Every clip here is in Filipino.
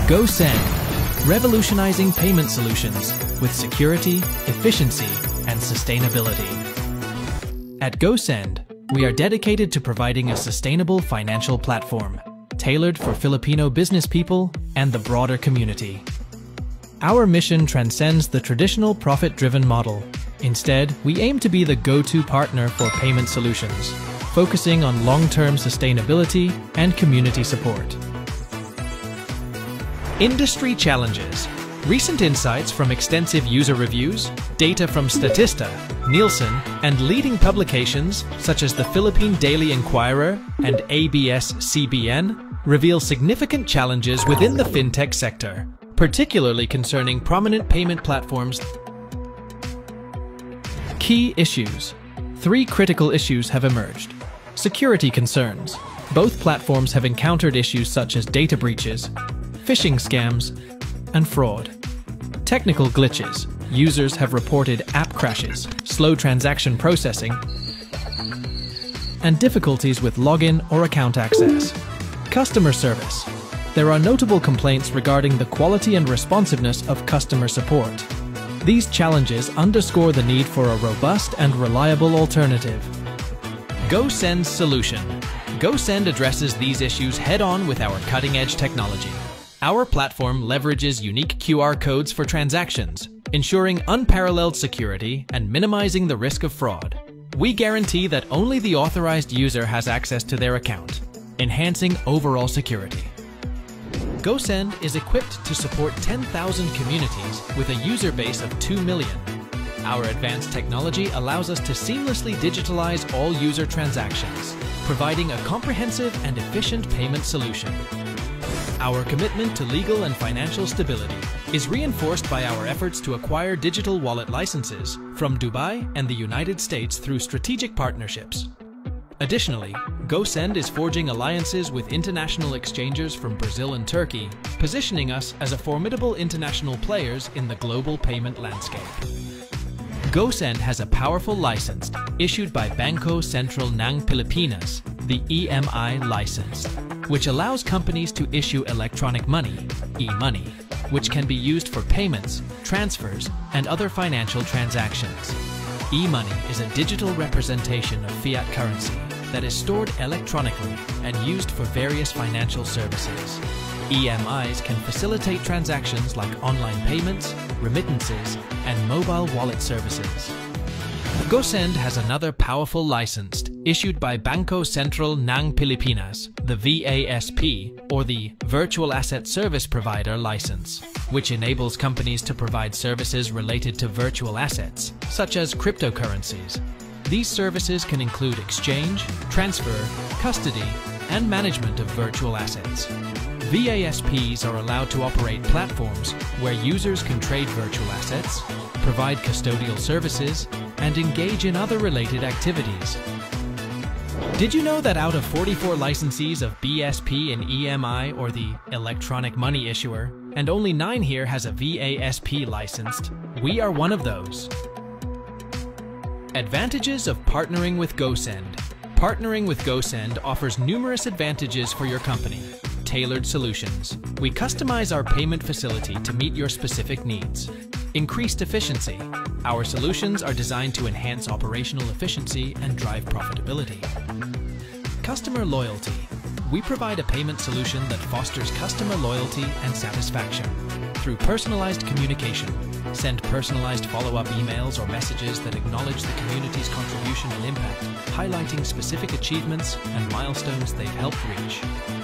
GoSend, revolutionizing payment solutions with security, efficiency, and sustainability. At GoSend, we are dedicated to providing a sustainable financial platform tailored for Filipino business people and the broader community. Our mission transcends the traditional profit-driven model. Instead, we aim to be the go-to partner for payment solutions, focusing on long-term sustainability and community support. Industry challenges. Recent insights from extensive user reviews, data from Statista, Nielsen, and leading publications such as the Philippine Daily Inquirer and ABS-CBN reveal significant challenges within the fintech sector, particularly concerning prominent payment platforms. Key issues. 3 critical issues have emerged. Security concerns. Both platforms have encountered issues such as data breaches, phishing scams, and fraud. Technical glitches. Users have reported app crashes, slow transaction processing, and difficulties with login or account access. Customer service. There are notable complaints regarding the quality and responsiveness of customer support. These challenges underscore the need for a robust and reliable alternative. GoSend's solution. GoSend addresses these issues head-on with our cutting-edge technology. Our platform leverages unique QR codes for transactions, ensuring unparalleled security and minimizing the risk of fraud. We guarantee that only the authorized user has access to their account, enhancing overall security. GoSend is equipped to support 10,000 communities with a user base of 2 million. Our advanced technology allows us to seamlessly digitalize all user transactions, providing a comprehensive and efficient payment solution. Our commitment to legal and financial stability is reinforced by our efforts to acquire digital wallet licenses from Dubai and the United States through strategic partnerships. Additionally, GoSend is forging alliances with international exchangers from Brazil and Turkey, positioning us as a formidable international players in the global payment landscape. GoSend has a powerful license issued by Bangko Sentral ng Pilipinas, the EMI license, which allows companies to issue electronic money, e-money, which can be used for payments, transfers, and other financial transactions. E-money is a digital representation of fiat currency that is stored electronically and used for various financial services. EMIs can facilitate transactions like online payments, remittances, and mobile wallet services. GoSend has another powerful license issued by Bangko Sentral ng Pilipinas, the VASP, or the Virtual Asset Service Provider license, which enables companies to provide services related to virtual assets, such as cryptocurrencies. These services can include exchange, transfer, custody, and management of virtual assets. VASPs are allowed to operate platforms where users can trade virtual assets, provide custodial services, and engage in other related activities. Did you know that out of 44 licensees of BSP and EMI, or the electronic money issuer, and only 9 here has a VASP licensed, we are one of those. Advantages of partnering with GoSend. Partnering with GoSend offers numerous advantages for your company. Tailored solutions. We customize our payment facility to meet your specific needs. Increased efficiency. Our solutions are designed to enhance operational efficiency and drive profitability. Customer loyalty. We provide a payment solution that fosters customer loyalty and satisfaction. Through personalized communication, send personalized follow-up emails or messages that acknowledge the community's contribution and impact, highlighting specific achievements and milestones they've helped reach.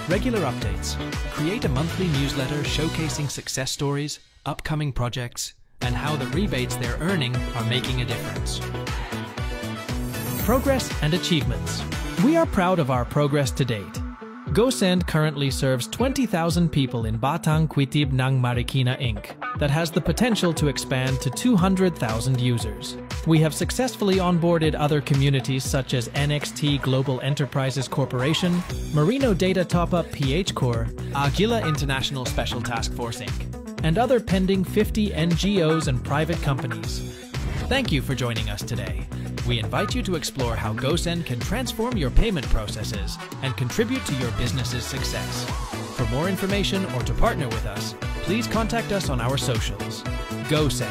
Regular updates. Create a monthly newsletter showcasing success stories, upcoming projects, and how the rebates they're earning are making a difference. Progress and achievements. We are proud of our progress to date. GoSend currently serves 20,000 people in Batang Quitib ng Marikina Inc. that has the potential to expand to 200,000 users. We have successfully onboarded other communities such as NXT Global Enterprises Corporation, Merino Data Top-Up PH Corp, Aguila International Special Task Force Inc., and other pending 50 NGOs and private companies. Thank you for joining us today. We invite you to explore how GoSend can transform your payment processes and contribute to your business's success. For more information or to partner with us, please contact us on our socials. GoSend,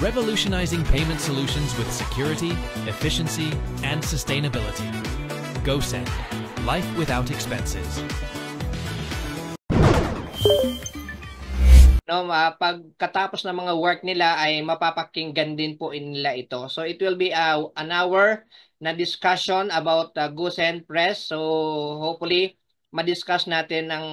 revolutionizing payment solutions with security, efficiency, and sustainability. GoSend, life without expenses. No, pagkatapos ng mga work nila ay mapapakinggan din po nila ito. So it will be an hour na discussion about GoSend Press. So hopefully ma-discuss natin ang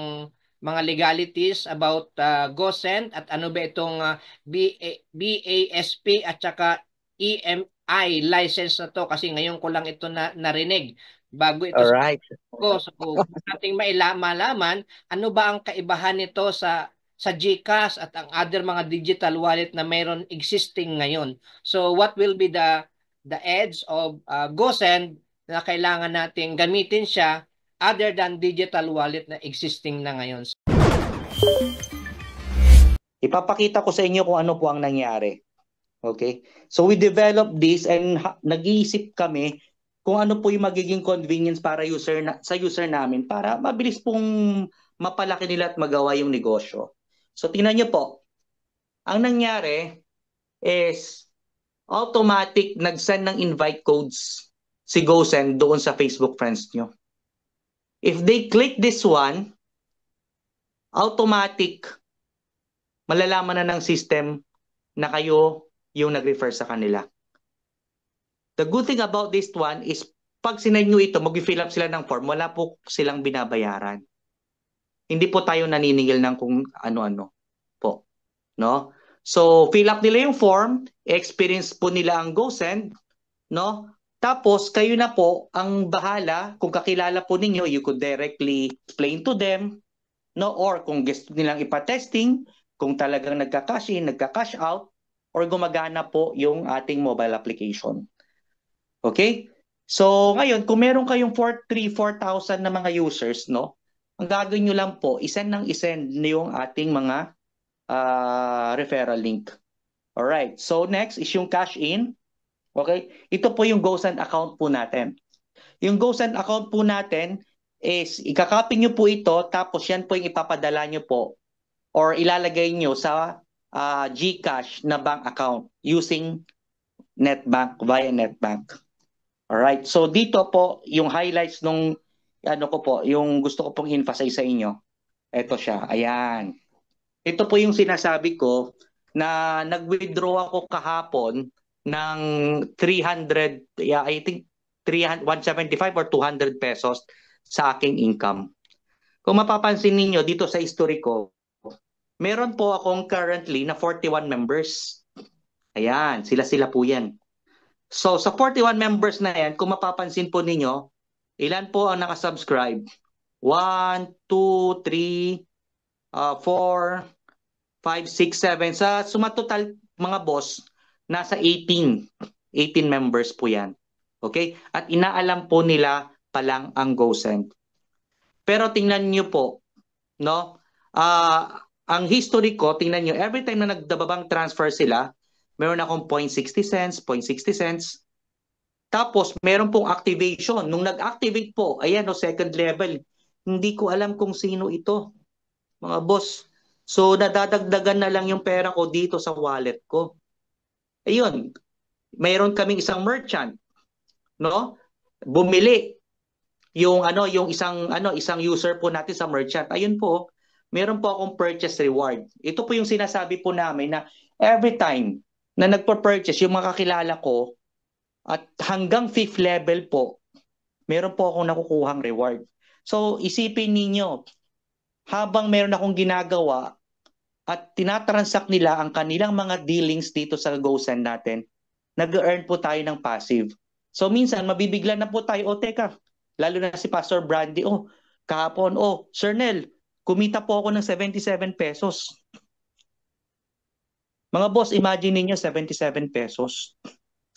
mga legalities about GoSend at ano ba itong BASP at saka EMI license na to kasi ngayon ko lang ito narinig bago ito. Alright. So ating malaman ano ba ang kaibahan nito sa GCash at ang other mga digital wallet na mayroon existing ngayon. So what will be the edge of GoSend na kailangan nating gamitin siya other than digital wallet na existing na ngayon? Ipapakita ko sa inyo kung ano po ang nangyari. Okay? So we developed this and nag-iisip kami kung ano po yung magiging convenience para sa user namin para mabilis pong mapalaki nila at magawa yung negosyo. So tingnan niyo po, ang nangyari is automatic nag-send ng invite codes si GoSend doon sa Facebook friends nyo. If they click this one, automatic malalaman na ng system na kayo yung nag-refer sa kanila. The good thing about this one is pag sinend nyo ito, mag-fill up sila ng form, wala po silang binabayaran. Hindi po tayo naniningil ng kung ano-ano po, no? So fill up nila yung form, experience po nila ang GoSend, no? Tapos kayo na po ang bahala kung kakilala po ninyo, you could directly explain to them, no? Or kung gusto nilang ipa-testing, kung talagang nagka-cash in, nagka-cash out, or gumagana po yung ating mobile application. Okay? So ngayon, kung meron kayong 4,000 na mga users, no? Ang gagawin nyo lang po, isend yung ating mga referral link. Alright, so next is yung cash in. Okay, ito po yung GoSend account po natin. Yung GoSend account po natin is, ikakopy nyo po ito, tapos yan po yung ipapadala nyo po or ilalagay nyo sa GCash na bank account using NetBank, via NetBank. Alright, so dito po yung highlights nung yung gusto ko pong emphasize sa inyo. Ito siya, ayan. Ito po yung sinasabi ko na nag-withdraw ako kahapon ng 300, I think 175 or 200 pesos sa aking income. Kung mapapansin niyo dito sa history ko, meron po akong currently na 41 members. Ayan, sila po yan. So sa 41 members na yan, kung mapapansin po ninyo, ilan po ang nakasubscribe? 1, 2, 3, 4, 5, 6, 7. Sa sumatotal mga boss, nasa 18 members po yan. Okay? At inaalam po nila pa lang ang GoSend. Pero tingnan niyo po, no? Ang history ko, tingnan niyo, every time na nagdababang transfer sila, meron akong 0.60 cents, 0.60 cents. Tapos, meron pong activation. Nung nag-activate po, ayan, second level, hindi ko alam kung sino ito, mga boss. So, nadadagdagan na lang yung pera ko dito sa wallet ko. Ayun, mayroon kaming isang merchant, no? Bumili yung isang user po natin sa merchant. Ayun po, meron po akong purchase reward. Ito po yung sinasabi po namin na every time na nagpa-purchase yung mga kakilala ko, at hanggang 5th level po, meron po akong nakukuhang reward. So, isipin ninyo, habang meron akong ginagawa at tinatransact nila ang kanilang mga dealings dito sa GoSend natin, nag-earn po tayo ng passive. So, minsan, mabibigla na po tayo, teka, lalo na si Pastor Brandy, kahapon, Sir Nel, kumita po ako ng 77 pesos. Mga boss, imagine ninyo 77 pesos.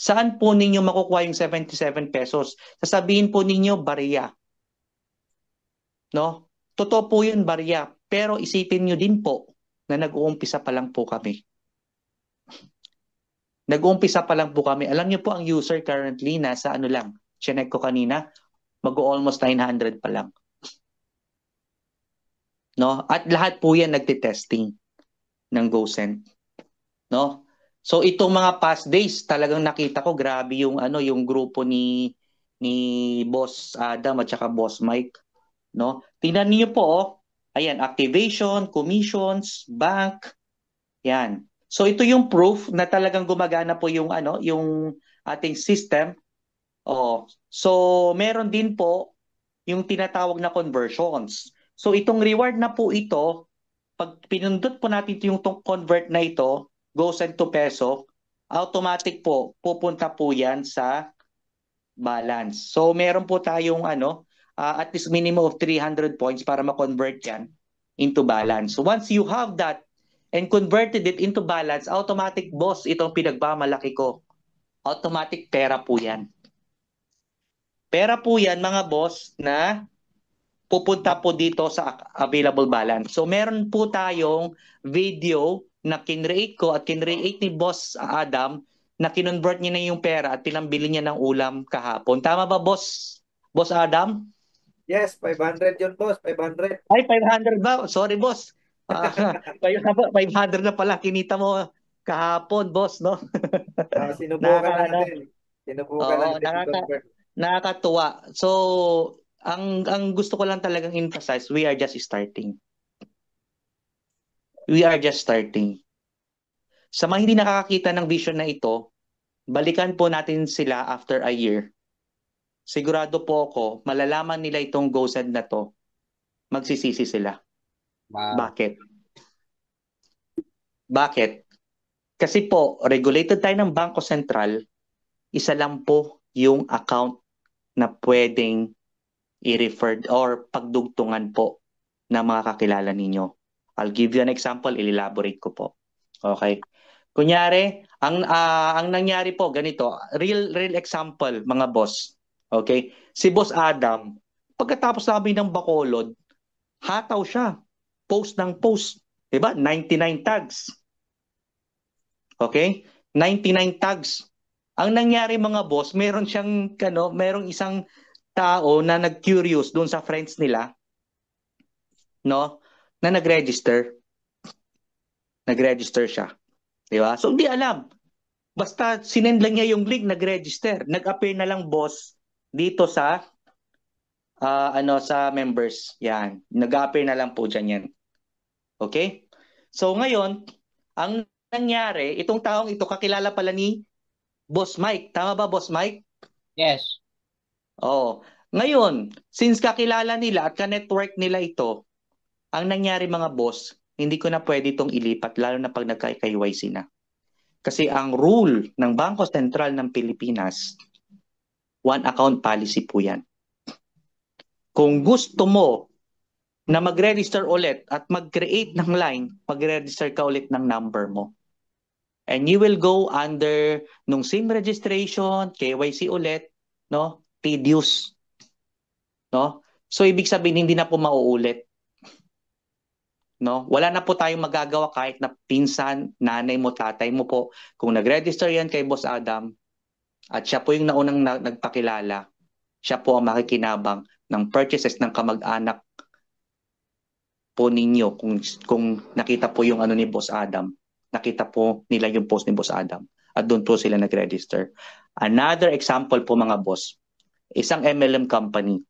Saan po ninyo makukuha yung 77 pesos? Sasabihin po ninyo, barya. No? Totoo po yun, barya. Pero isipin nyo din po na nag-uumpisa pa lang po kami. Nag-uumpisa pa lang po kami. Alam nyo po ang user currently nasa lang, chinek ko kanina, mag-almost 900 pa lang. no? At lahat po yan nagte-testing ng GoSend, no? So itong mga past days, talagang nakita ko grabe yung yung grupo ni Boss Adam at saka Boss Mike, no? Tingnan niyo po, oh. Ayan, activation, commissions, bank, yan. So ito yung proof na talagang gumagana po yung yung ating system. Oh. So meron din po yung tinatawag na conversions. So itong reward na po ito, pag pinundot po natin yung convert na ito, GoSend to peso, automatic po pupunta po yan sa balance. So meron po tayong at least minimum of 300 points para ma-convert yan into balance. So once you have that and converted it into balance, automatic, boss, itong pinagmamalaki ko. Automatic pera po yan. Pera po yan, mga boss, na pupunta po dito sa available balance. So meron po tayong video na kinreate ko at kinreate ni Boss Adam na kinonvert niya na yung pera at pinambili niya ng ulam kahapon. Tama ba, Boss? Boss Adam? Yes, 500 yun, boss. 500. Ay, 500 ba? Sorry, Boss. 500 na pala. Kinita mo kahapon, Boss, no? Sinubukan natin. Sinubukan natin i-convert. Nakakatuwa. So, ang gusto ko lang talagang emphasize, we are just starting. We are just starting. Sa mga hindi nakakakita ng vision na ito, balikan po natin sila after a year. Sigurado po ako, malalaman nila itong GoSend na to, magsisisi sila. Wow. Bakit? Bakit? Kasi po, regulated tayo ng Bangko Sentral, isa lang po yung account na pwedeng i-refer or pagdugtungan po ng mga kakilala ninyo. I'll give you an example, i-elaborate ko po. Okay? Kunyari, ang nangyari po ganito, real example, mga boss. Okay? Si Boss Adam, pagkatapos namin ng Bacolod, hataw siya. Post ng post. Diba? 99 tags. Okay? 99 tags. Ang nangyari, mga boss, meron siyang merong isang tao na nag-curious doon sa friends nila, no? Na nag-register. Nag-register siya. Di ba? So hindi alam. Basta sinend lang niya yung link, nag-register. Nag-appear na lang, boss, dito sa sa members. Yan. Nag-appear na lang po dyan yan. Okay? So ngayon, ang nangyari, itong taong ito kakilala pala ni Boss Mike. Tama ba, Boss Mike? Yes. Oh, ngayon, since kakilala nila at ka-network nila ito, ang nangyari, mga boss, hindi ko na pwede itong ilipat, lalo na pag nagka-KYC na. Kasi ang rule ng Bangko Sentral ng Pilipinas, one account policy po yan. Kung gusto mo na mag-register ulit at mag-create ng line, mag-register ka ulit ng number mo. And you will go under nung SIM registration, KYC ulit, no? Tedious. No? So ibig sabihin hindi na po mauulit. No? Wala na po tayong magagawa kahit na pinsan, nanay mo, tatay mo po. Kung nag-register yan kay Boss Adam at siya po yung naunang nagpakilala, siya po ang makikinabang ng purchases ng kamag-anak po ninyo kung nakita po yung ni Boss Adam. Nakita po nila yung post ni Boss Adam at doon po sila nag-register. Another example po, mga boss, isang MLM company.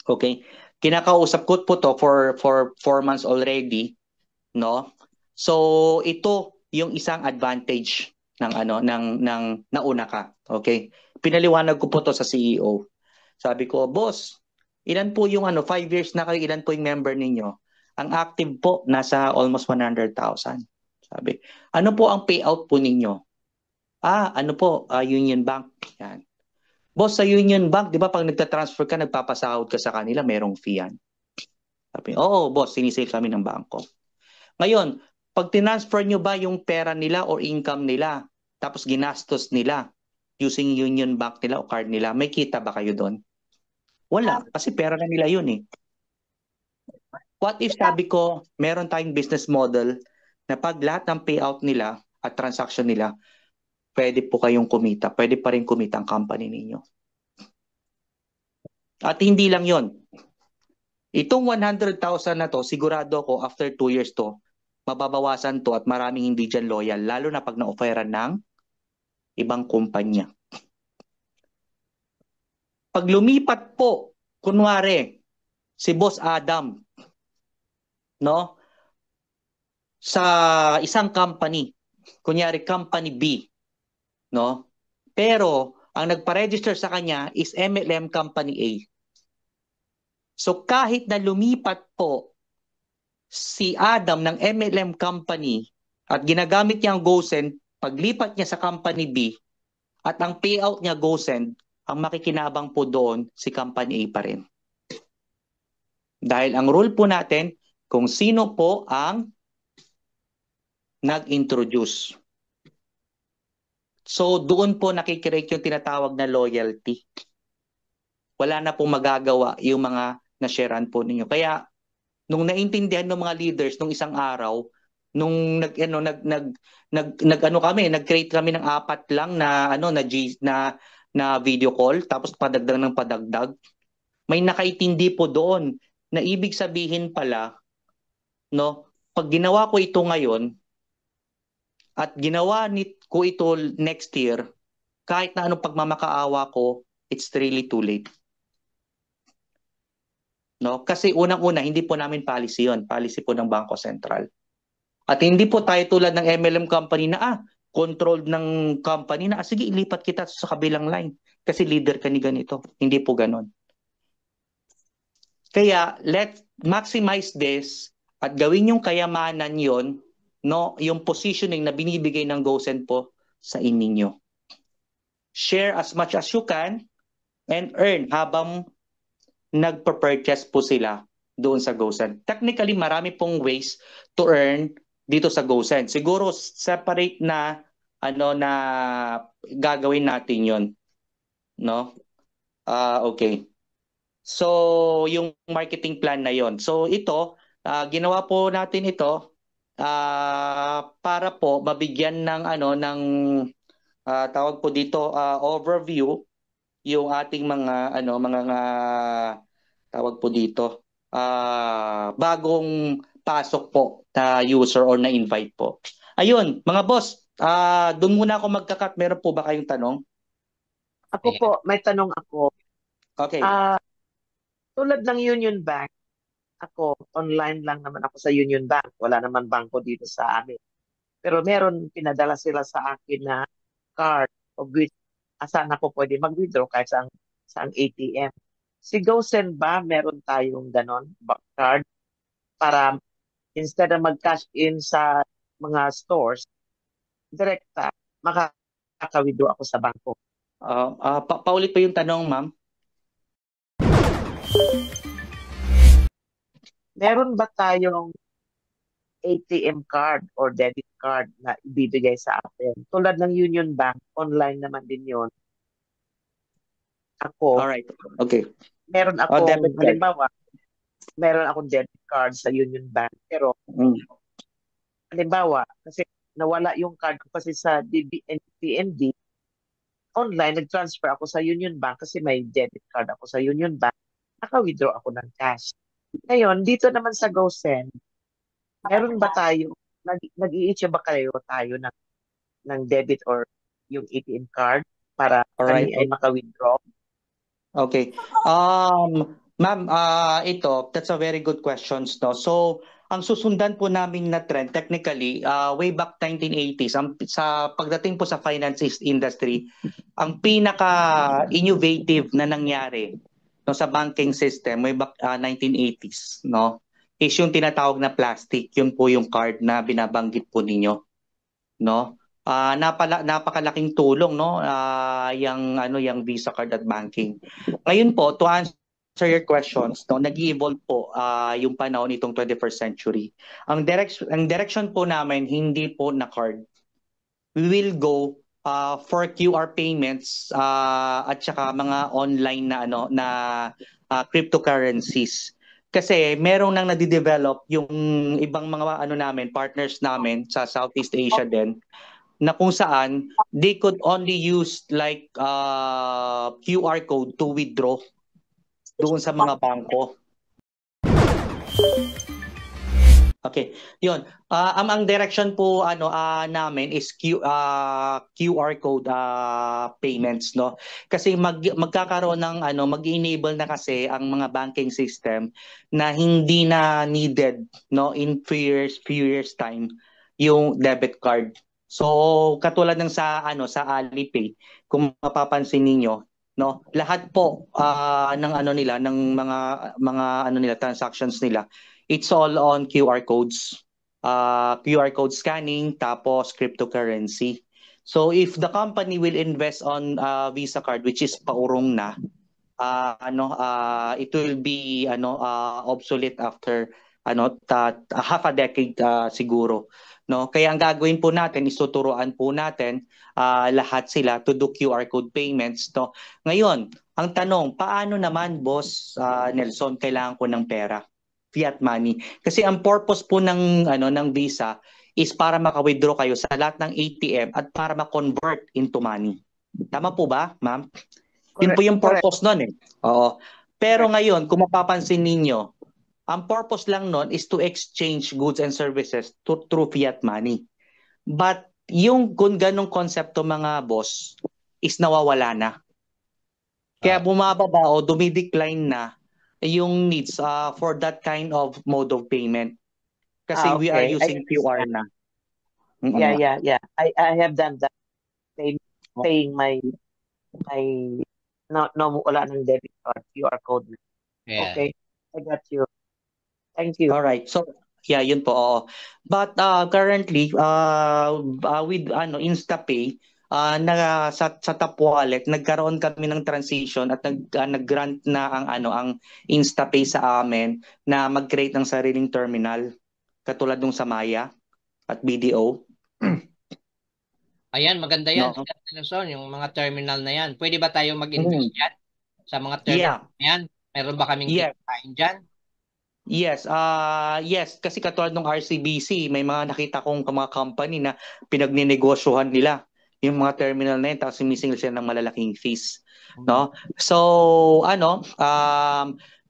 Okay? Kinakausap ko po to for 4 months already, no? So ito yung isang advantage ng ng nauna ka. Okay? Pinaliwanag ko po to sa CEO. Sabi ko, boss, ilan po yung 5 years na kayo, ilan po yung member ninyo? Ang active po nasa almost 100,000. Sabi, ano po ang payout po ninyo? Ano po, Union Bank. Yan. Boss, sa Union Bank, di ba pag nagta-transfer ka, nagpapasahod ka sa kanila, merong fee yan. Sabi, oo, boss, sinisave kami ng bangko. Ngayon, pag tinransfer nyo ba yung pera nila or income nila, tapos ginastos nila using Union Bank nila o card nila, may kita ba kayo doon? Wala, kasi pera na nila yun eh. What if, sabi ko, meron tayong business model na pag lahat ng payout nila at transaction nila, pwede po kayong kumita. Pwede pa rin kumita ang company ninyo. At hindi lang yon. Itong 100,000 na to, sigurado ako after 2 years to, mababawasan to at maraming hindi dyan loyal, lalo na pag na-offeran ng ibang kumpanya. Pag lumipat po, kunwari, si Boss Adam, no, sa isang company, kunyari company B, no, pero ang nagpa-register sa kanya is MLM Company A. So kahit na lumipat po si Adam ng MLM Company at ginagamit niya ang GoSend, paglipat niya sa Company B at ang payout niya GoSend, ang makikinabang po doon si Company A pa rin. Dahil ang rule po natin, kung sino po ang nag-introduce. So doon po nakikirate yung tinatawag na loyalty. Wala na pong magagawa yung mga na-sharean po ninyo. Kaya nung naintindihan ng mga leaders nung isang araw, nung nag-create kami ng 4 lang na video call tapos padagdag ng padagdag. May nakaintindi po doon na ibig sabihin pala, no, pag ginawa ko ito ngayon at ginawa ko ito next year, kahit na anong pagmamakaawa ko, it's really too late. No? Kasi unang-una, hindi po namin policy yon, policy po ng Bangko Sentral. At hindi po tayo tulad ng MLM company na controlled ng company na sige, ilipat kita sa kabilang line kasi leader ka ni ganito. Hindi po ganon. Kaya let's maximize this at gawin yung kayamanan yon, no, yung positioning na binibigay ng GoSend po sa ininyo. Share as much as you can and earn habang nagpa-purchase po sila doon sa GoSend. Technically, marami pong ways to earn dito sa GoSend. Siguro separate na na gagawin natin 'yon, no? Okay. So, yung marketing plan na 'yon. So, ito ginawa po natin ito para po mabigyan ng tawag po dito overview yung ating mga tawag po dito bagong pasok po na user or na invite po. Ayun, mga boss, doon muna ako magkakat. Meron po ba kayong tanong? Ako po, may tanong ako. Okay. Tulad ng Union Bank, ako, online lang naman ako sa Union Bank. Wala naman bangko dito sa amin. Pero meron, pinadala sila sa akin na card of which saan ako pwede mag-withdraw kahit sa ATM. Si GoSend ba, meron tayong ganon, card, para instead na mag-cash in sa mga stores, direkta, makaka-withdraw ako sa bangko. Paulit pa yung tanong, ma'am. Meron ba tayong ATM card or debit card na ibibigay sa atin? Tulad ng Union Bank, online naman din yun. Ako, alright, okay. Meron akong, halimbawa, meron akong debit card sa Union Bank, pero halimbawa, kasi nawala yung card ko kasi sa PNB, online, nag-transfer ako sa Union Bank kasi may debit card ako sa Union Bank, naka-withdraw ako ng cash. Ngayon, dito naman sa GoSend, meron ba tayo, nag-i-issue ba tayo ng debit or yung ATM card para kami ay maka-withdraw? Okay. Ma'am, that's a very good question. No? So, ang susundan po namin na trend, technically, way back 1980s, sa pagdating po sa finance industry, ang pinaka-innovative na nangyari sa banking system, way back 1980s, no, is yung tinatawag na plastic. Yun po yung card na binabanggit po ninyo. No? Napakalaking tulong, no, yung Visa card at banking. Ngayon po, to answer your questions, no, nag-evolve po yung panahon nitong 21st century. Ang direction po namin hindi po na card. We will go for QR payments at saka mga online na cryptocurrencies. Kasi merong nang nadidevelop yung ibang mga partners namin sa Southeast Asia din, na kung saan they could only use like QR code to withdraw doon sa mga bangko. Okay, yun. Ang direction po namin is QR code payments, no. Kasi magkakaroon ng mag-enable na kasi ang mga banking system na hindi na needed, no, in few years time yung debit card. So katulad ng sa Alipay, kung mapapansin niyo, no, lahat po ng nila ng mga transactions nila, it's all on QR codes. QR code scanning, tapos cryptocurrency. So if the company will invest on Visa card, which is paurong na, it will be obsolete after half a decade siguro. No? Kaya ang gagawin po natin is tuturuan po natin lahat sila to do QR code payments. No? Ngayon, ang tanong, paano naman, Boss Nelson, kailangan ko ng pera? Fiat money. Kasi ang purpose po ng Visa is para maka-withdraw kayo sa lahat ng ATM at para ma-convert into money. Tama po ba, ma'am? Yun po yung purpose nun eh. Oo. Pero ngayon, kung mapapansin ninyo, ang purpose lang nun is to exchange goods and services through fiat money. But yung kung ganong konsepto, mga boss, is nawawala na. Kaya bumababa o dumidecline na yung needs for that kind of mode of payment. Kasi we are using QR na. Yeah. I have done that. Paying my wala ng debit card, QR code. Yeah. Okay, I got you. Thank you. All right. So, yeah, yun po. Oo. But currently, with InstaPay, sa Tap Wallet, nagkaroon kami ng transition at nag-grant na ang InstaPay sa amin na mag-create ng sariling terminal katulad nung sa Maya at BDO. Ayan, maganda yan. No? Yung mga terminal na yan. Pwede ba tayo mag-invest dyan? Sa mga terminal na yan? Meron ba kaming kitain dyan? Yes, yes, kasi katulad ng RCBC, may mga nakita kong mga company na pinagninegosyohan nila yung mga terminal na yun, tapos sumisingil sila ng malalaking fees, no? So,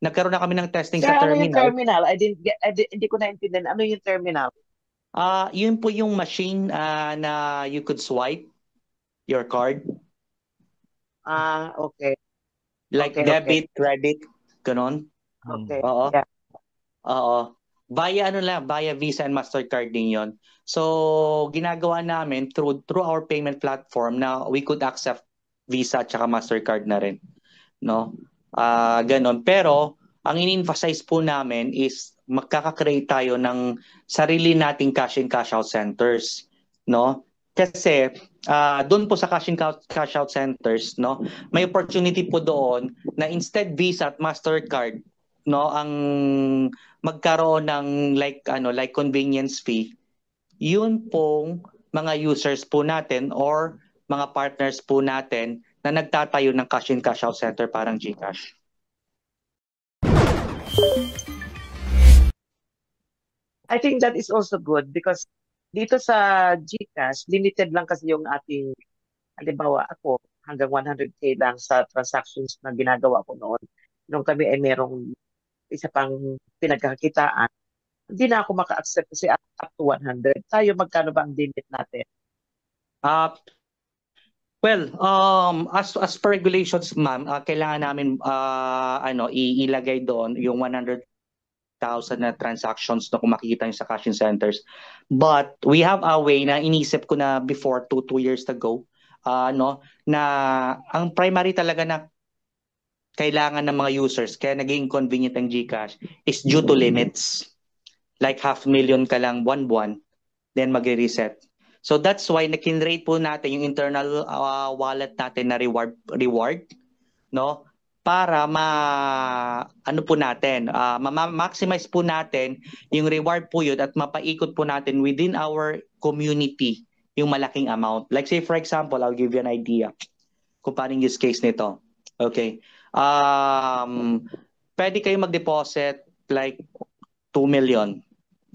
nagkaroon na kami ng testing sa terminal. Ano yung terminal? Hindi ko naintindihan. Ano yung terminal? Yun po yung machine na you could swipe your card. Okay. Like debit, credit, ganon. Okay. Oo. Yeah. Oo. Via Visa and Mastercard din yon. So, ginagawa namin through our payment platform na we could accept Visa at saka Mastercard na rin. No? Ganon. Pero, ang in-emphasize po namin is magkaka-create tayo ng sarili nating cash in cash out centers. No? Kasi, doon po sa cash in cash out centers, no, may opportunity po doon na instead Visa at Mastercard, no, ang magkaroon ng like convenience fee, yun pong mga users po natin or mga partners po natin na nagtatayo ng cash in cash out center parang GCash. I think that is also good because dito sa GCash, limited lang kasi yung ating, halimbawa ako, hanggang 100K lang sa transactions na ginagawa ko noon. Nung kami ay merong isa pang pinagkakitaan, hindi na ako maka-accept kasi up to 100. Tayo, magkano ba ang limit natin? Well, as per regulations, ma'am, kailangan namin ilagay doon yung 100,000 na transactions na kung makikita nyo sa cash in centers. But we have a way na inisip ko na before 2 years ago, na ang primary talaga na kailangan ng mga users, kaya naging convenient ang GCash, is due to limits. Like 500,000 ka lang buwan-buwan, then mag-reset. So that's why nakin-rate po natin yung internal wallet natin na reward, no? Para ma-maximize po natin yung reward po yun at mapaikot po natin within our community yung malaking amount. Like say for example, I'll give you an idea kung paano yung use case nito. Okay. Pwede kayo mag-deposit like 2 million.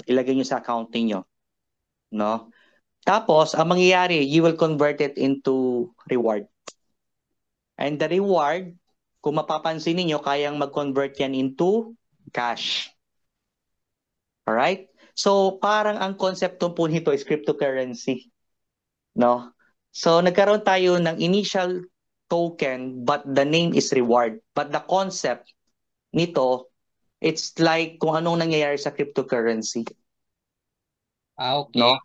Ilagay nyo sa account niyo, no? Tapos, ang mangyayari, you will convert it into reward. And the reward, kung mapapansin niyo, kayang mag-convert yan into cash. Alright? So parang ang konsepto po nito is cryptocurrency, no? So nagkaroon tayo ng initial token but the name is reward. But the concept nito, it's like kung anong nangyayari sa cryptocurrency, Okay. no?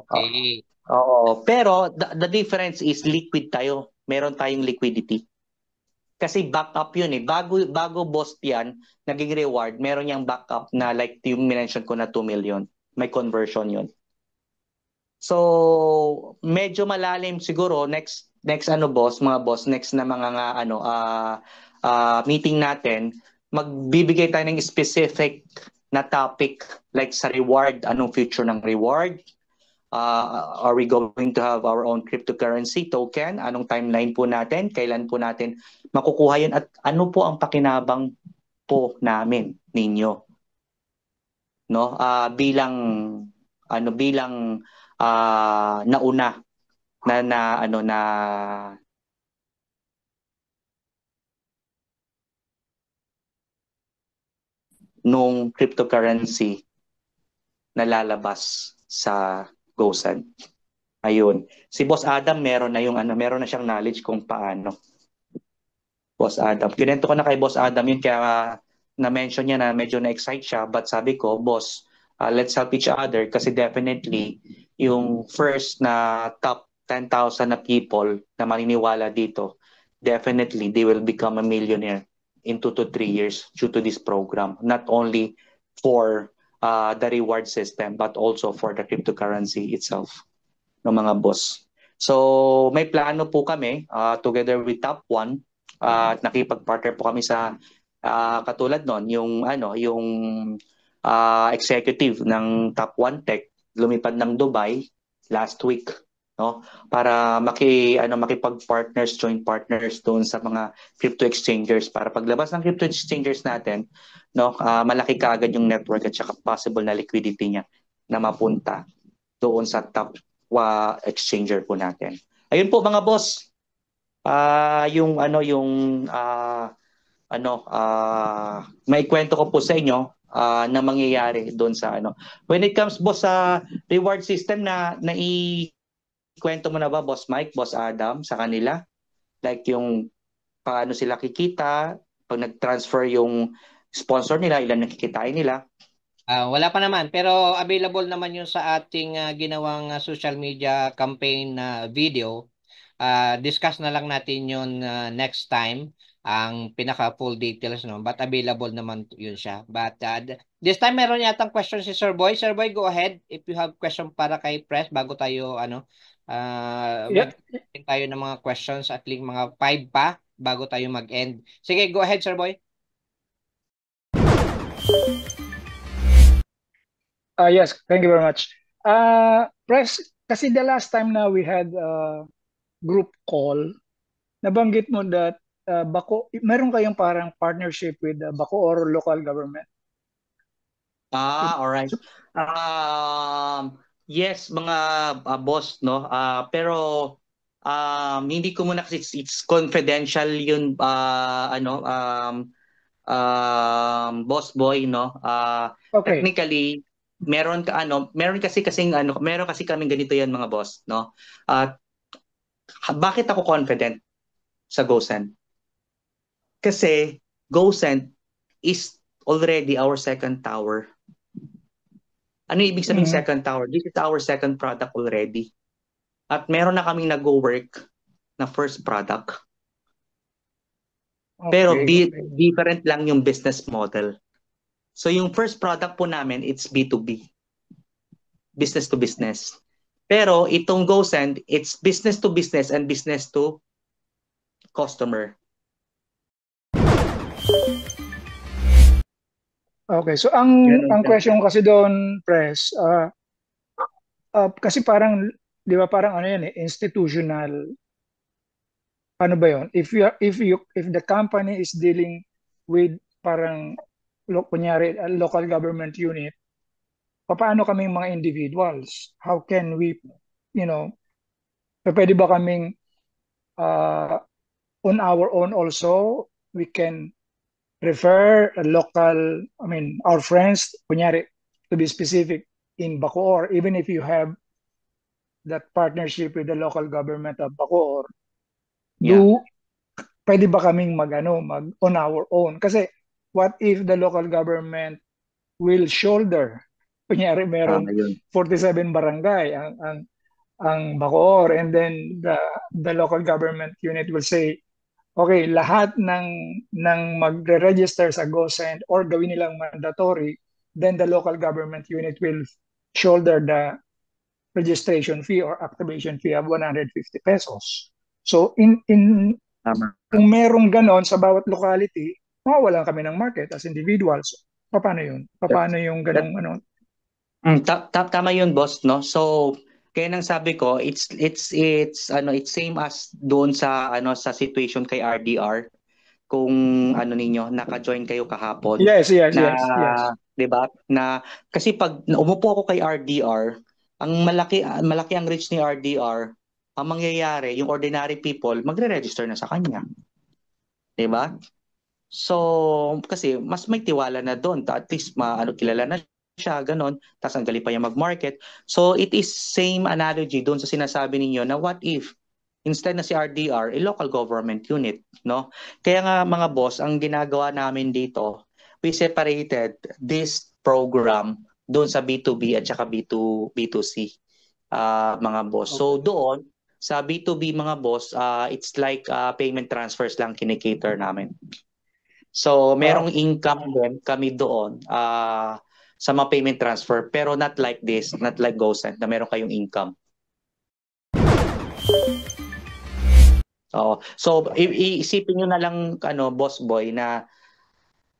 Okay. Oo. Pero the difference is liquid tayo. Meron tayong liquidity. Kasi backup yun eh. Bago boss yan, naging reward, meron yung backup na like yung mention ko na 2 million. May conversion yun. So, medyo malalim siguro next ano boss, mga boss, next na mga meeting natin, magbibigay tayo ng specific na topic like sa reward, anong future ng reward? Are we going to have our own cryptocurrency token? Anong timeline po natin? Kailan po natin makukuha yun? At ano po ang pakinabang po namin ninyo? No? Bilang nauna na nung cryptocurrency na lalabas sa GoSend. Ayun. Si Boss Adam meron na siyang knowledge kung paano. Boss Adam. Kinento ko na kay Boss Adam yun kaya na-mention niya na medyo na-excite siya but sabi ko, boss, let's help each other kasi definitely yung first na top 10,000 na people na maniniwala dito, definitely they will become a millionaire in 2 to 3 years due to this program. Not only for the reward system but also for the cryptocurrency itself ng mga boss. So may plano po kami together with Top 1 at nakipag-partner po kami sa katulad nun yung executive ng Top 1 Tech lumipad ng Dubai last week, no, para makipag-partners, joint partners doon sa mga crypto exchangers para paglabas ng crypto exchangers natin, no, malaki kaagad yung network at saka possible na liquidity niya na mapunta doon sa top exchanger po natin. Ayun po mga boss. May kwento ko po sa inyo na mangyayari doon sa When it comes boss sa reward system na kwento mo na ba Boss Mike, Boss Adam sa kanila? Like yung paano sila kikita pag nag-transfer yung sponsor nila, ilan nakikitain nila? Wala pa naman pero available naman yun sa ating ginawang social media campaign na video. Discuss na lang natin yun next time ang pinaka full details no but available naman yun siya but this time meron yatang question si Sir Boy. Sir Boy, go ahead if you have question para kay Press bago tayo magiging tayo ng mga questions at least mga 5 pa bago tayo mag-end. Sige, go ahead Sir Boy. Yes, thank you very much. Press, kasi the last time na we had a group call, nabanggit mo that Baco, meron kayong parang partnership with Bacoor local government? All right. Yes, mga boss, no. Pero hindi ko muna kasi it's confidential yun Boss Boy, no. Okay. Technically meron kasi kaming ganito yan mga boss, no. Bakit ako confident sa GoSend? Kasi GoSend is already our second tower. Ano ibig sabihin second tower? This is our second product already. At meron na kaming nag-work na first product. Okay, pero different lang yung business model. So yung first product po namin, it's B2B. Business to business. Pero itong GoSend, it's business to business and business to customer. Okay, so ang question kasi doon, Press, kasi parang, di ba parang institutional, ano ba yun? If the company is dealing with parang, kunyari, a local government unit, paano kaming mga individuals? How can we, pwede ba kaming on our own also, we can refer a local, our friends, kunyari, to be specific, in Bacoor, even if you have that partnership with the local government of Bacoor, pwede ba kaming mag on our own? Kasi what if the local government will shoulder, kunyari merong 47 barangay ang Bacoor, and then the local government unit will say, okay, lahat ng magre-register sa GoSend or gawin nilang mandatory, then the local government unit will shoulder the registration fee or activation fee of 150 pesos. So kung merong ganon sa bawat locality, mawawalan kami ng market as individuals. Paano yun? Paano yung ganong ano? Tama yun, boss, no? So kaya nang sabi ko, it's same as doon sa sa situation kay RDR. Kung ninyo naka-join kayo kahapon. Yes. 'Di ba? Na kasi pag umupo ako kay RDR, ang malaki ang reach ni RDR, ang mangyayari, yung ordinary people magre-register na sa kanya. 'Di ba? So kasi mas may tiwala na doon, at least kilala na siya, ganon, tapos ang galing pa niya mag-market. So it is same analogy doon sa sinasabi ninyo na what if instead na si RDR, local government unit, no? Kaya nga mga boss, ang ginagawa namin dito, we separated this program doon sa B2B at saka B2C, mga boss. So doon, sa B2B mga boss, it's like payment transfers lang kinikater namin. So merong income din kami doon sa mga payment transfer, pero not like this, not like GoSend na meron kayong income. So iisipin nyo na lang boss boy na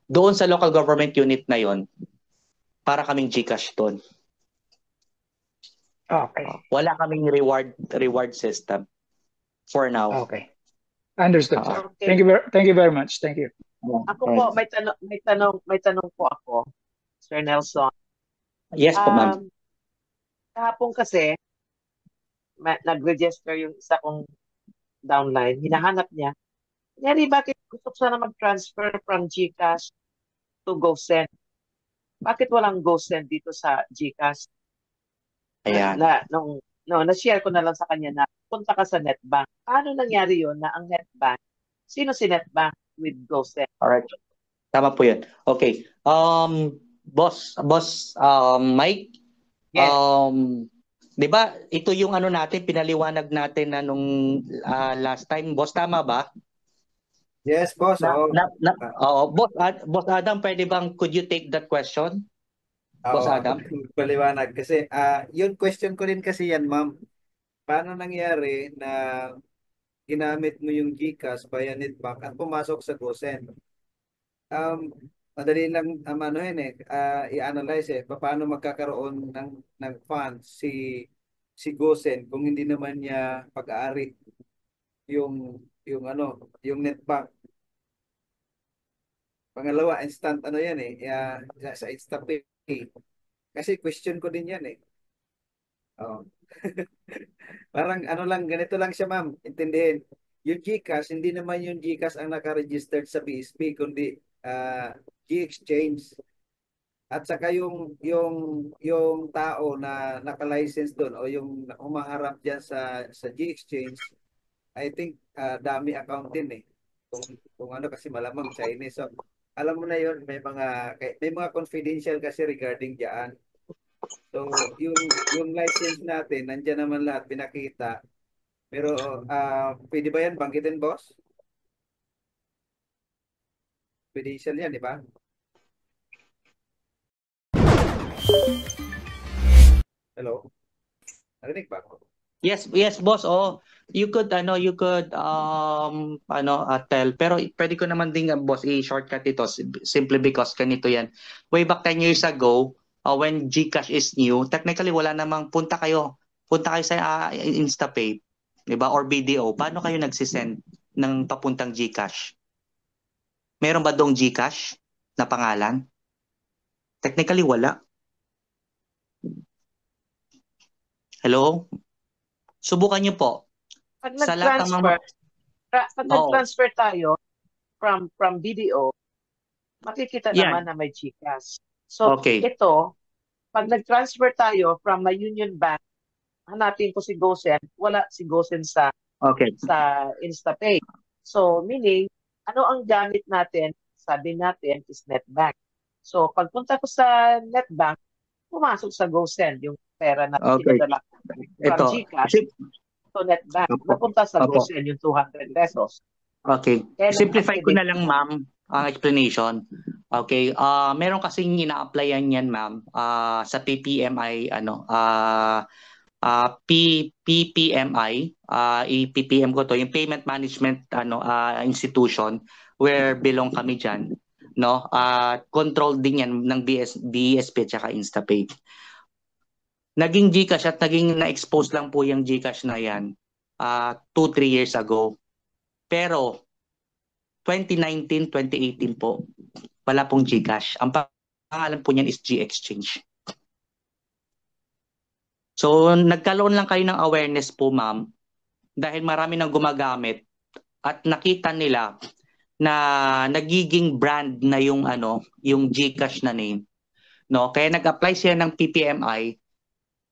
doon sa local government unit na yon para kaming GCash doon. Okay. Wala kaming reward system for now. Okay. Understood. Okay. Thank you very much. Thank you. Ako po may tanong po ako, Sir Nelson. Yes po, ma'am. Kahapon kasi nag-register yung isa kong downline, hinahanap niya. Kunyari, bakit gusto ko sana mag-transfer from GCash to GoSend? Bakit walang GoSend dito sa GCash? Ayan. Na-share ko na lang sa kanya na punta ka sa NetBank. Paano nangyari yun na ang NetBank? Sino si NetBank with GoSend? Alright. Tama po yun. Okay. Boss Mike? Yes. 'Di ba ito yung natin, pinaliwanag natin na nung last time, boss, tama ba? Yes, boss. Boss Adam, pwede bang could you take that question? Boss Adam? Paliwanag kasi yung question ko din kasi yan, ma'am. Paano nangyari na ginamit mo yung GCash via NetBank at pumasok sa GoSend? Madali lang i-analyze paano magkakaroon ng funds si GoSend kung hindi naman niya pag-aari yung NetBank. Pangalawa, instant yan sa InstaPay. Kasi question ko din yan Parang ganito lang siya, ma'am. Intindihin. Yung GCash, hindi naman yung GCash ang naka-registered sa BSP, kundi G-Exchange. At saka yung tao na naka-license doon o yung umaharap diyan sa G-Exchange, I think dami account din kung kasi malamang Chinese. So alam mo na yon, may mga confidential kasi regarding diyan. So yung license natin nandiyan naman lahat pinakita. Pero pwede ba yan banggitin, boss? Confidential yan, di ba? Hello. Narinig ba ako? Yes, boss. You could tell, pero pwede ko naman ding boss i-shortcut ito simply because ganito yan. Way back 10 years ago, when GCash is new, technically wala namang punta kayo sa InstaPay, 'di ba, or BDO. Paano kayo nagsisend ng papuntang GCash? Meron ba dong GCash na pangalan? Technically wala. Hello? Subukan niyo po. Pag nag-transfer tayo from BDO, makikita naman na may GCash. So, okay. Ito, pag nag-transfer tayo from a Union Bank, hanapin ko si GoSend, wala si GoSend sa Okay. InstaPay. So, meaning, ano ang gamit natin? Sabi natin is NetBank. So, pagpunta ko sa NetBank, pumasok sa GoSend yung pera na Okay. pinadala ko from Ito. GCash to NetBank. Opo. Napunta sa Opo. GoSend yung 200 pesos. Okay. Kailan Simplify ko na activate lang, ito? ma'am, ang explanation. Okay. Meron kasing ina-applyan yan, ma'am, sa PPMI, PPMI, i-PPM ko to, yung Payment Management Institution, where belong kami dyan. No? Control din yan ng BSP at saka InstaPay. Naging GCash at naging na-expose lang po yung GCash na yan 2-3 years ago. Pero 2019, 2018 po, wala pong GCash. Ang pangalan po niyan is G-Exchange. So, nagkaroon lang kayo ng awareness po, ma'am, dahil marami nang gumagamit at nakita nila na nagiging brand na yung yung GCash na name. No, kaya nag-apply siya ng PPMI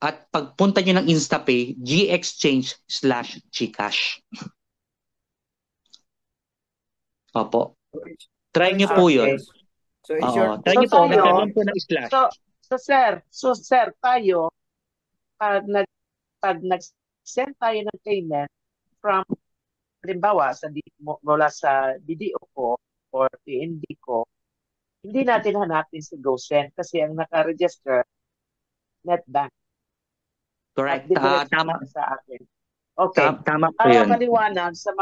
at pagpunta niyo ng InstaPay, G-Exchange/GCash. Opo. Try niyo po 'yun. So, in short, Try niyo po, tayo, nagkaroon po ng slash. So sir, tayo, pag nag-send tayo ng payment from, halimbawa, mula sa BDO ko or PNB ko, hindi natin hanapin si GoSend kasi ang naka-register, NetBank. Correct. At Tama. sa akin. Okay. Tama po Para 'yun. maliwanag sa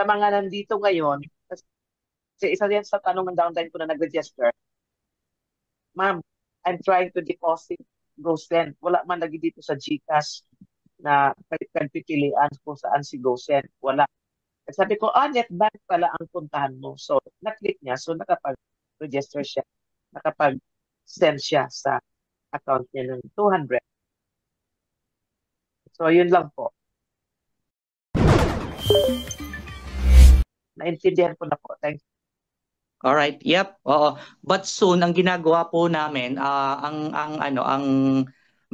mga nandito ngayon, kasi isa yan sa tanong ng downline ko na nag-register, ma'am, I'm trying to deposit GoSend. Wala man lagi dito sa GCash na pagpipilian kung saan si GoSend. Wala. At sabi ko, NetBank pala ang puntahan mo. So, na-click niya. So, nakapag-register siya. Nakapag-send siya sa account niya ng 200. So, yun lang po. Naintindihan ko na po. Thank you. All right. Yep. Oo. But soon ang ginagawa po namin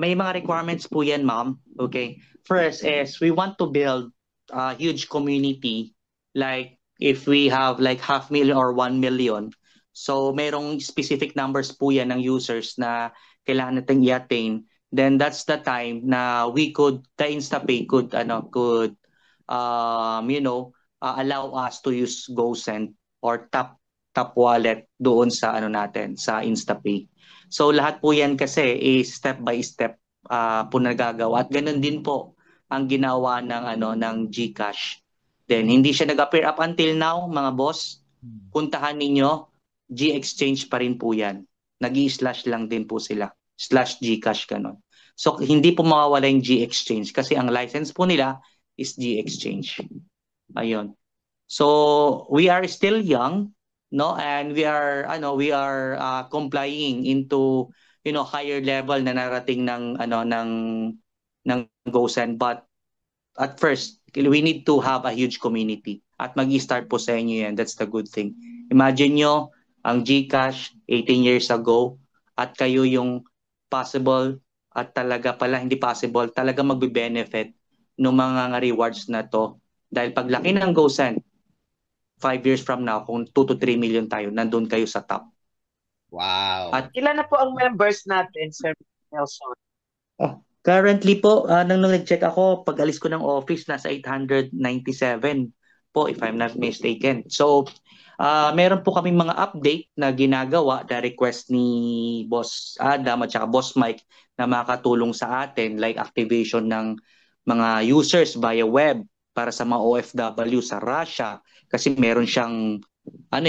may mga requirements po 'yan, ma'am. Okay. First is we want to build a huge community, like if we have like 500,000 or 1 million. So merong specific numbers po 'yan ng users na kailangan nating i-attain. Then that's the time na the InstaPay could allow us to use GoSend or tap wallet doon sa sa InstaPay. So lahat po 'yan kasi is step by step po nagagawa at ganun din po ang ginawa ng GCash. Then hindi siya nag-appear up until now, mga boss. Puntahan ninyo, G-Exchange pa rin po 'yan. Nag-i-slash lang din po sila. /GCash ganun. So hindi po mawawala yung G-Exchange kasi ang license po nila is G-Exchange. Ayun. So we are still young, no, and we are complying into higher level na narating ng GoSend, but at first we need to have a huge community at magi-start po sa inyo yan. That's the good thing. Imagine nyo ang GCash 18 years ago at kayo yung possible at talaga pala hindi possible, talaga magbe-benefit ng mga rewards na to dahil paglaki ng GoSend 5 years from now, kung 2 to 3 million tayo, nandun kayo sa top. Wow. At ilan na po ang members natin, Sir Nelson? Currently po, nang nag-check ako, pag alis ko ng office, nasa 897 po, if I'm not mistaken. So, meron po kaming mga update na ginagawa na request ni Boss Adam at saka Boss Mike na makatulong sa atin, like activation ng mga users via web para sa mga OFW sa Russia. Kasi meron siyang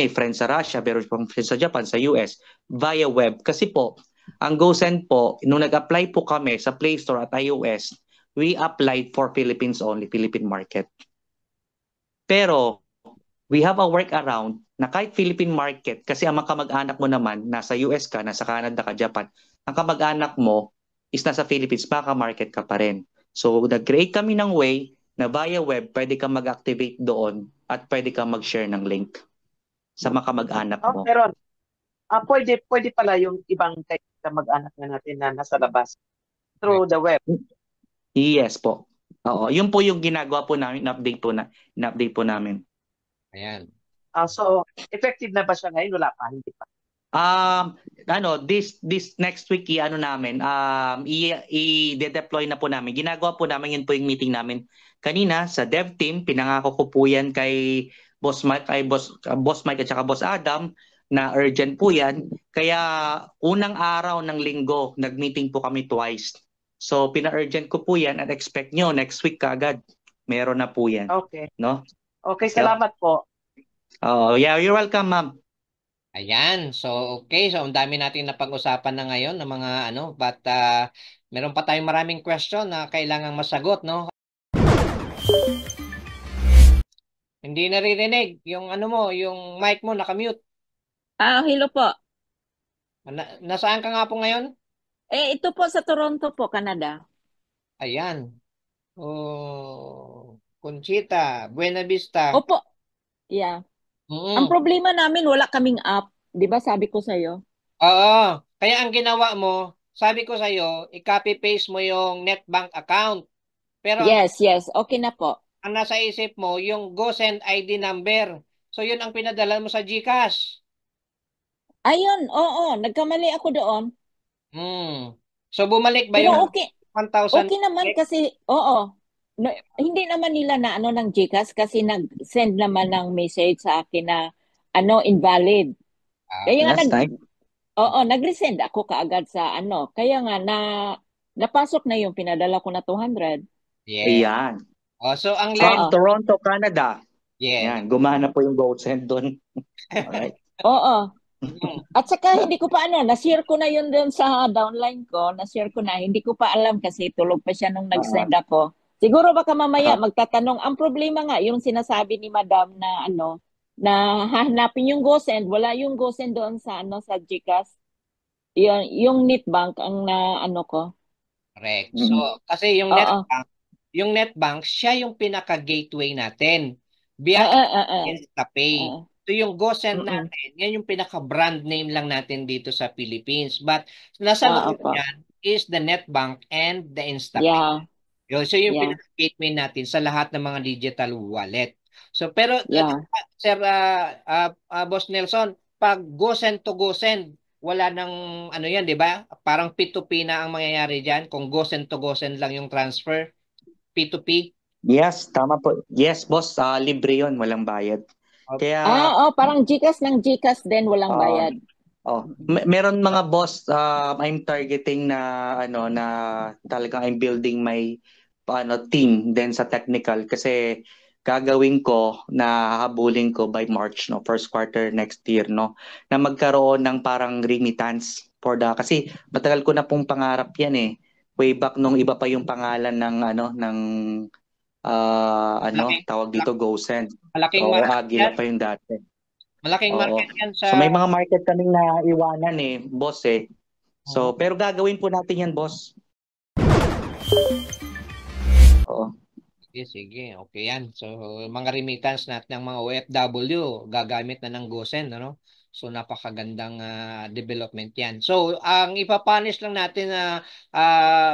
friends sa Russia, meron siyang friends sa Japan, sa US, via web. Kasi po, ang GoSend po, nung nag-apply po kami sa Play Store at iOS, we applied for Philippines only, Philippine market. Pero, we have a workaround na kahit Philippine market, kasi ang mga kamag-anak mo naman, nasa US ka, nasa Canada ka, Japan, ang kamag-anak mo is nasa Philippines, market ka pa rin. So, nag-create kami ng way na via web, pwede ka mag-activate doon at pwede ka mag-share ng link sa mga kamag-anak mo. Pero pwede pala yung ibang kamag-anak na natin na nasa labas through the web. Yes po. Oo, yun po yung ginagawa po namin, in-update po namin. Ayan. So, effective na ba siya ngayon? Wala pa, hindi pa. This next week i-deploy na po namin. Ginagawa po namin, yun po yung meeting namin kanina sa dev team. Pinangako ko po yan kay Boss Mike, Boss Mike at saka Boss Adam na urgent po yan. Kaya unang araw ng linggo, nag-meeting po kami twice. So pina-urgent ko po yan at expect nyo next week kaagad. Meron na po yan. Okay. No? Okay, salamat po. Yeah, you're welcome, ma'am. Ayan. So, okay. So, ang dami natin napag-usapan na ngayon ng mga but meron pa tayong maraming question na kailangang masagot, no? Hindi naririnig yung yung mic mo nakamute. Hello po. Nasaan ka nga po ngayon? Ito po sa Toronto po, Canada. Ayan. Oh, Conchita, Buena Vista. Opo. Yeah. Ang problema namin, wala kaming app. Di ba sabi ko sa'yo? Oo. Kaya ang ginawa mo, sabi ko sa'yo, i-copy-paste mo yung NetBank account. Pero yes. Okay na po. Ang nasa isip mo, yung GoSend ID number. So, yun ang pinadala mo sa GCash. Ayun, oo. Nagkamali ako doon. So, bumalik ba Pero yung okay. 1,000? Okay naman kasi, oo. No, hindi naman nila na ng GCash kasi nag-send naman ng message sa akin na invalid. Kaya nga nag-resend ako kaagad sa Kaya nga napasok na yung pinadala ko na 200. Yeah. Ayan. So ang From Toronto, Canada. Yeah. Ayan, gumana po yung GoSend doon. Alright. Oo. At saka hindi ko pa na-share ko na yun doon sa downline ko, na-share ko na, hindi ko pa alam kasi tulog pa siya nung nag-send ako. Siguro baka mamaya magtatanong. Ang problema nga, yung sinasabi ni Madam na na hahanapin yung GoSend, wala yung GoSend doon sa sa GCash. Yung NetBank ang ko. Correct. So, kasi yung NetBank, siya yung pinaka-gateway natin. Via InstaPay. So yung GoSend natin, yan yung pinaka-brand name lang natin dito sa Philippines. But nasa loob yan is the NetBank and the InstaPay. Yeah. So yung pinaka-gateway natin sa lahat ng mga digital wallet. So pero Sir Boss Nelson, pag GoSend to GoSend, wala nang yan, 'di ba? Parang P2P na ang mangyayari diyan kung GoSend to GoSend lang yung transfer. P2P. Yes, tama po. Yes, boss, libre 'yon, walang bayad. Kaya parang GCash ng GCash din walang bayad. Meron mga boss, I'm targeting na na talagang I'm building my team then sa technical kasi gagawin ko na hahabulin ko by March first quarter next year na magkaroon ng parang remittance for kasi matagal ko na pong pangarap yan way back nung iba pa yung pangalan ng tawag dito GoSend. Malaking market Agila pa yung dati. Malaking market yan sa... So may mga market kaming naiwanan boss So pero gagawin po natin yan, boss. Oo. Sige. Okay yan. So mga remittance natin ng mga OFW gagamit na ng GoSend, So napakagandang development yan. So ang ipapanish lang natin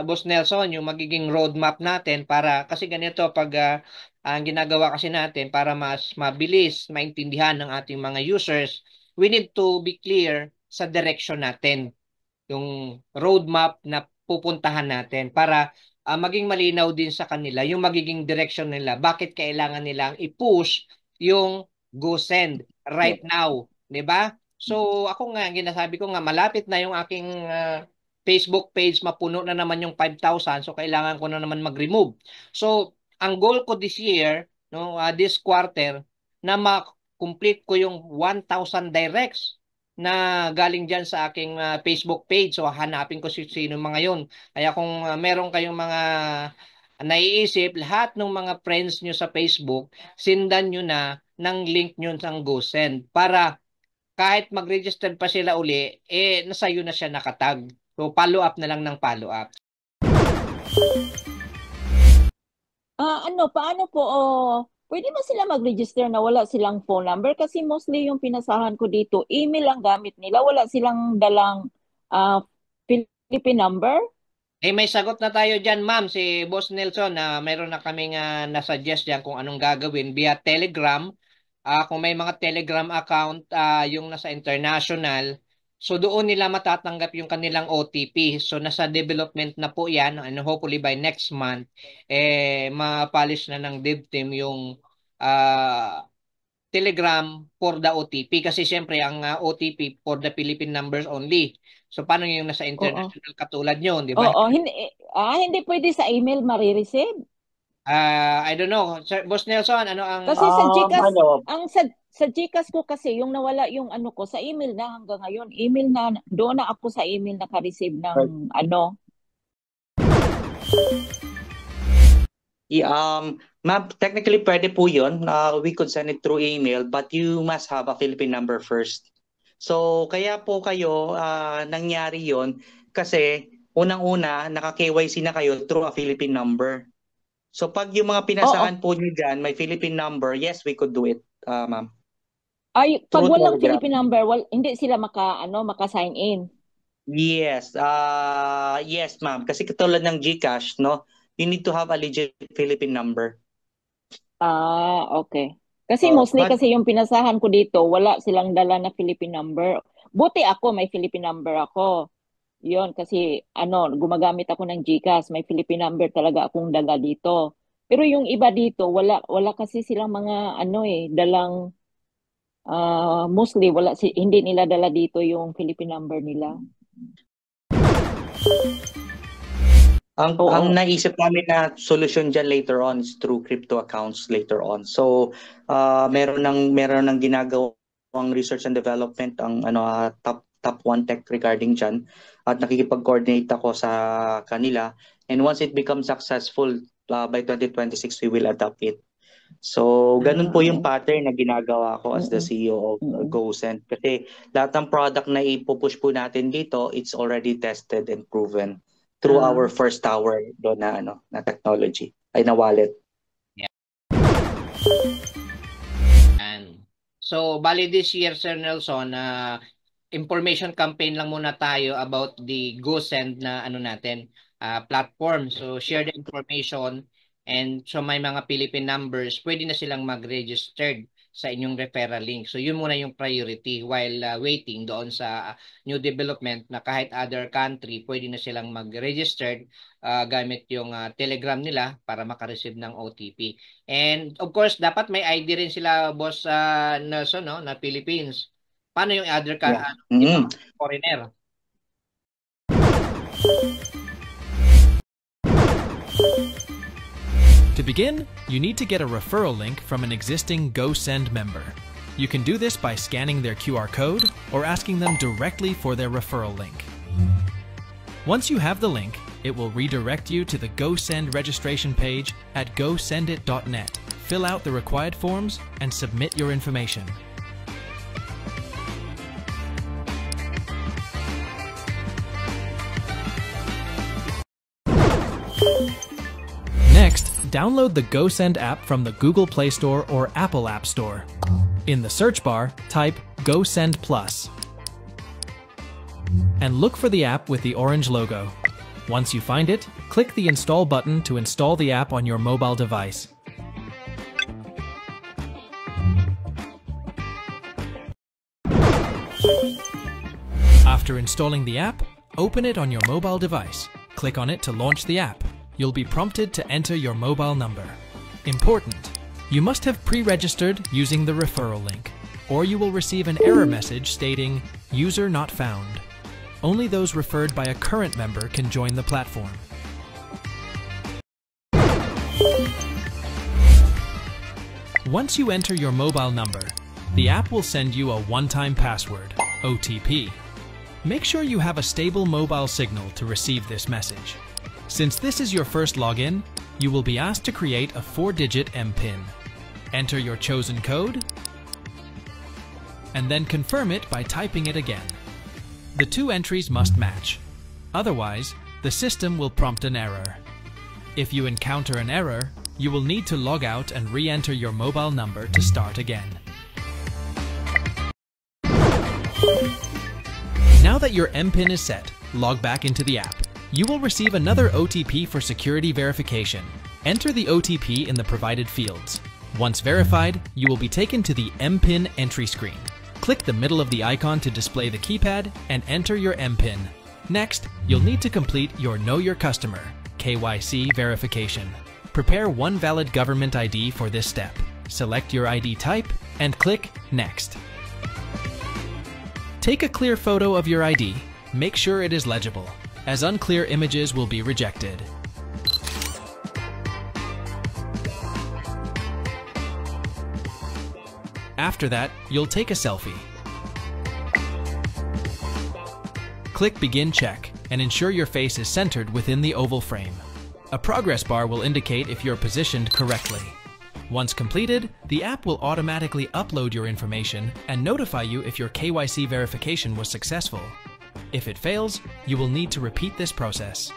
Boss Nelson, yung magiging roadmap natin para kasi ganito pag ang ginagawa kasi natin para mas mabilis maintindihan ng ating mga users, we need to be clear sa direction natin. Yung roadmap na pupuntahan natin para maging malinaw din sa kanila yung magiging direction nila. Bakit kailangan nilang i-push yung GoSend right now, 'di ba? So ako nga ginasabi ko nga malapit na yung aking Facebook page, mapuno na naman yung 5,000, so kailangan ko na naman mag-remove. So ang goal ko this year, this quarter, na ma-complete ko yung 1,000 directs na galing dyan sa aking Facebook page. So hanapin ko sino mga yon. Kaya kung meron kayong mga naiisip, lahat ng mga friends nyo sa Facebook, sindan nyo na ng link nyo sa GoSend para kahit mag-register pa sila uli, nasa iyo na siya nakatag. So follow up na lang ng follow up. Paano po pwede ba sila mag-register na wala silang phone number? Kasi mostly yung pinasahan ko dito, email ang gamit nila. Wala silang dalang Philippine number? May sagot na tayo dyan, ma'am. Si Boss Nelson, na meron na kaming nasuggest dyan kung anong gagawin via Telegram. Kung may mga Telegram account yung nasa international, so doon nila matatanggap yung kanilang OTP. So nasa development na po yan, and hopefully by next month, ma-polish na ng dev team yung Telegram for the OTP. Kasi syempre, ang OTP for the Philippine numbers only. So paano yung nasa international katulad nyo, di ba? Oo, hindi pwede sa email marireceive. I don't know. Sir, Boss Nelson, ano ang... Kasi sa GCash, ano, sa GCash ko kasi, yung nawala yung ano ko, sa email na hanggang ngayon. Email na, doon na ako sa email naka-receive ng ano. Ma'am, technically pwede po yun. We could send it through email, but you must have a Philippine number first. So, kaya po kayo, nangyari yon kasi unang-una, naka-KYC na kayo through a Philippine number. So, pag yung mga pinasahan po nyo dyan, may Philippine number, yes, we could do it, ma'am. Ay, pag Through walang Telegram. Philippine number, hindi sila maka-sign in. Yes, yes, ma'am. Kasi katulad ng GCash, no, you need to have a legit Philippine number. Okay. Kasi mostly but- kasi yung pinasahan ko dito, wala silang dala na Philippine number. Buti ako, may Philippine number ako. Yun, kasi gumagamit ako ng GCash, may Philippine number talaga akong dala dito. Pero yung iba dito, wala kasi silang mga dalang mostly hindi nila dala dito yung Philippine number nila. Ang naisip namin na solution dyan later on is through crypto accounts later on. So, meron ng ginagawang research and development ang top 1 tech regarding dyan, at nakikipag-coordinate ako sa kanila. And once it becomes successful, by 2026 we will adopt it. So, ganun po yung pattern na ginagawa ko as the CEO of GoSend. Kasi lahat ng product na ipupush po natin dito, it's already tested and proven through our first tower doon na technology, ay na wallet. And so, bali this year, Sir Nelson, information campaign lang muna tayo about the GoSend na platform. So, share the information, and so may mga Philippine numbers, pwede na silang mag-registered sa inyong referral link. So yun muna yung priority while waiting doon sa new development na kahit other country, pwede na silang mag-registered gamit yung Telegram nila para makareceive ng OTP. And of course, dapat may ID rin sila, Boss Nelson, no, na Philippines. Paano yung other foreigner? To begin, you need to get a referral link from an existing GoSend member. You can do this by scanning their QR code or asking them directly for their referral link. Once you have the link, it will redirect you to the GoSend registration page at gosendit.net. Fill out the required forms and submit your information. Next, download the GoSend app from the Google Play Store or Apple App Store. In the search bar, type GoSend Plus. And look for the app with the orange logo. Once you find it, click the Install button to install the app on your mobile device. After installing the app, open it on your mobile device. Click on it to launch the app. You'll be prompted to enter your mobile number. Important: you must have pre-registered using the referral link, or you will receive an error message stating "User not found." Only those referred by a current member can join the platform. Once you enter your mobile number, the app will send you a one-time password, OTP. Make sure you have a stable mobile signal to receive this message. Since this is your first login, you will be asked to create a 4-digit MPIN. Enter your chosen code, and then confirm it by typing it again. The two entries must match. Otherwise, the system will prompt an error. If you encounter an error, you will need to log out and re-enter your mobile number to start again. Now that your MPIN is set, log back into the app. You will receive another OTP for security verification. Enter the OTP in the provided fields. Once verified, you will be taken to the MPIN entry screen. Click the middle of the icon to display the keypad and enter your MPIN. Next, you'll need to complete your Know Your Customer (KYC) verification. Prepare one valid government ID for this step. Select your ID type and click Next. Take a clear photo of your ID. Make sure it is legible, as unclear images will be rejected. After that, you'll take a selfie. Click Begin Check and ensure your face is centered within the oval frame. A progress bar will indicate if you're positioned correctly. Once completed, the app will automatically upload your information and notify you if your KYC verification was successful. If it fails, you will need to repeat this process.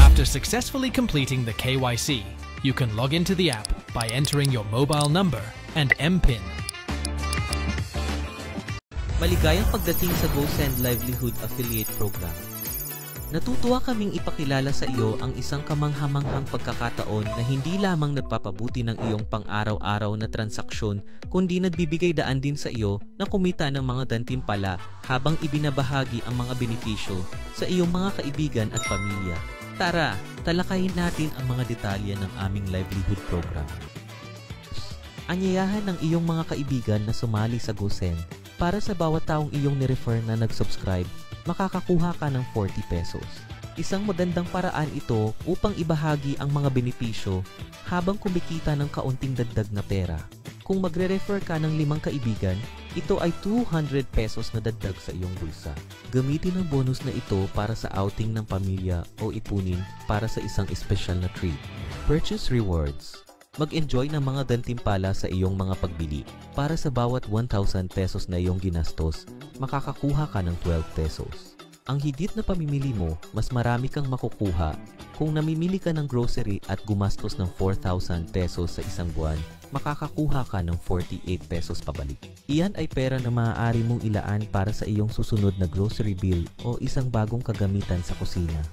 After successfully completing the KYC, you can log into the app by entering your mobile number and MPIN. Maligayang pagdating sa GoSend Livelihood Affiliate Program. Natutuwa kaming ipakilala sa iyo ang isang kamanghamanghang pagkakataon na hindi lamang nagpapabuti ng iyong pang-araw-araw na transaksyon, kundi nagbibigay daan din sa iyo na kumita ng mga gantimpala habang ibinabahagi ang mga benepisyo sa iyong mga kaibigan at pamilya. Tara, talakayin natin ang mga detalye ng aming livelihood program. Anyayahan ng iyong mga kaibigan na sumali sa GoSend. Para sa bawat taong iyong nirefer na nag-subscribe, makakakuha ka ng 40 pesos. Isang magandang paraan ito upang ibahagi ang mga benepisyo habang kumikita ng kaunting dagdag na pera. Kung magre-refer ka ng 5 kaibigan, ito ay 200 pesos na dagdag sa iyong bulsa. Gamitin ang bonus na ito para sa outing ng pamilya o ipunin para sa isang espesyal na treat. Purchase rewards. Mag-enjoy ng mga gantimpala sa iyong mga pagbili. Para sa bawat 1,000 pesos na iyong ginastos, makakakuha ka ng 12 pesos. Ang higit na pamimili mo, mas marami kang makukuha. Kung namimili ka ng grocery at gumastos ng 4,000 pesos sa isang buwan, makakakuha ka ng 48 pesos pabalik. Iyan ay pera na maaari mong ilaan para sa iyong susunod na grocery bill o isang bagong kagamitan sa kusina.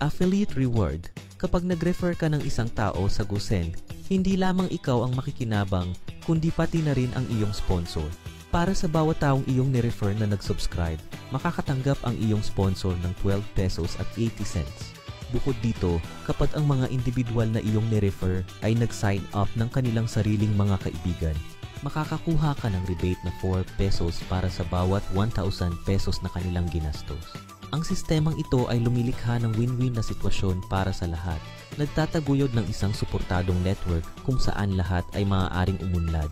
Affiliate reward. Kapag nag-refer ka ng isang tao sa GoSend, hindi lamang ikaw ang makikinabang, kundi pati na rin ang iyong sponsor. Para sa bawat taong iyong nirefer na nag-subscribe, makakatanggap ang iyong sponsor ng 12 pesos at 80 cents. Bukod dito, kapag ang mga individual na iyong nirefer ay nag-sign up ng kanilang sariling mga kaibigan, makakakuha ka ng rebate na 4 pesos para sa bawat 1,000 pesos na kanilang ginastos. Ang sistemang ito ay lumilikha ng win-win na sitwasyon para sa lahat. Nagtataguyod ng isang suportadong network kung saan lahat ay maaaring umunlad.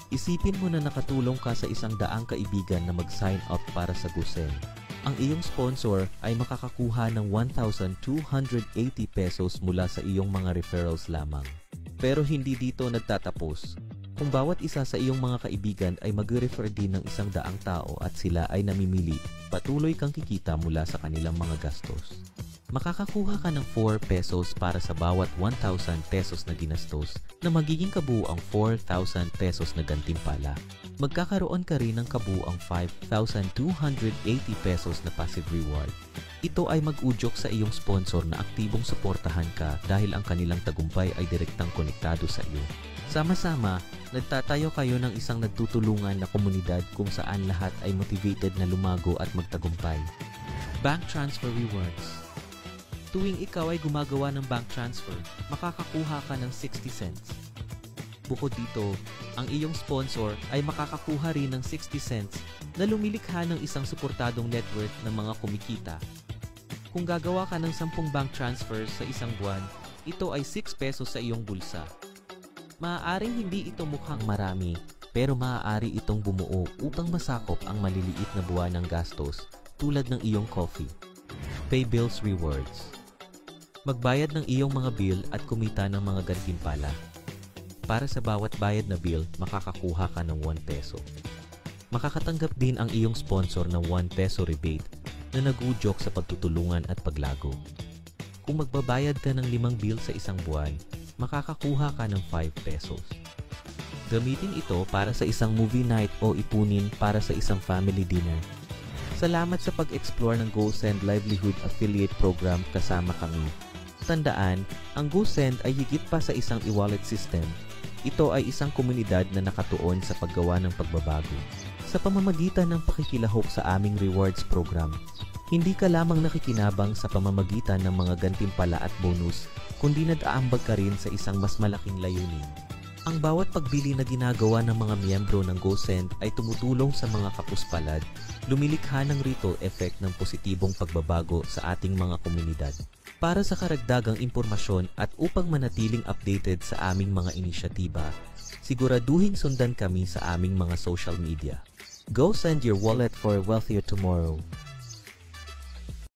Isipin mo na nakatulong ka sa 100 kaibigan na mag-sign up para sa GoSend. Ang iyong sponsor ay makakakuha ng 1,280 pesos mula sa iyong mga referrals lamang. Pero hindi dito nagtatapos. Kung bawat isa sa iyong mga kaibigan ay mag-refer din ng 100 tao at sila ay namimili, patuloy kang kikita mula sa kanilang mga gastos. Makakakuha ka ng 4 pesos para sa bawat 1,000 pesos na ginastos na magiging kabuuang 4,000 pesos na gantimpala. Magkakaroon ka rin ng kabuuang 5,280 pesos na passive reward. Ito ay mag-udyok sa iyong sponsor na aktibong suportahan ka dahil ang kanilang tagumpay ay direktang konektado sa iyo. Sama-sama, nagtatayo kayo ng isang nagtutulungan na komunidad kung saan lahat ay motivated na lumago at magtagumpay. Bank transfer rewards. Tuwing ikaw ay gumagawa ng bank transfer, makakakuha ka ng 60 cents. Bukod dito, ang iyong sponsor ay makakakuha rin ng 60 cents na lumilikha ng isang suportadong network ng mga kumikita. Kung gagawa ka ng 10 bank transfers sa isang buwan, ito ay 6 pesos sa iyong bulsa. Maaaring hindi ito mukhang marami, pero maaari itong bumuo upang masakop ang maliliit na buwan ng gastos tulad ng iyong coffee. Pay bills rewards. Magbayad ng iyong mga bill at kumita ng mga gantimpala. Para sa bawat bayad na bill, makakakuha ka ng 1 peso. Makakatanggap din ang iyong sponsor ng 1 peso rebate na nag-udyok sa pagtutulungan at paglago. Kung magbabayad ka ng 5 bill sa isang buwan, makakakuha ka ng 5 pesos. Gamitin ito para sa isang movie night o ipunin para sa isang family dinner. Salamat sa pag-explore ng GoSend Livelihood Affiliate Program kasama kami. Tandaan, ang GoSend ay higit pa sa isang e-wallet system. Ito ay isang komunidad na nakatuon sa paggawa ng pagbabago. Sa pamamagitan ng pakikilahok sa aming rewards program, hindi ka lamang nakikinabang sa pamamagitan ng mga gantimpala at bonus, kundi nag-aambag ka rin sa isang mas malaking layunin. Ang bawat pagbili na ginagawa ng mga miyembro ng GoSend ay tumutulong sa mga kapuspalad, lumilikha ng ripple effect ng positibong pagbabago sa ating mga komunidad. Para sa karagdagang impormasyon at upang manatiling updated sa aming mga inisyatiba, siguraduhin sundan kami sa aming mga social media. Go send your wallet for a wealthier tomorrow.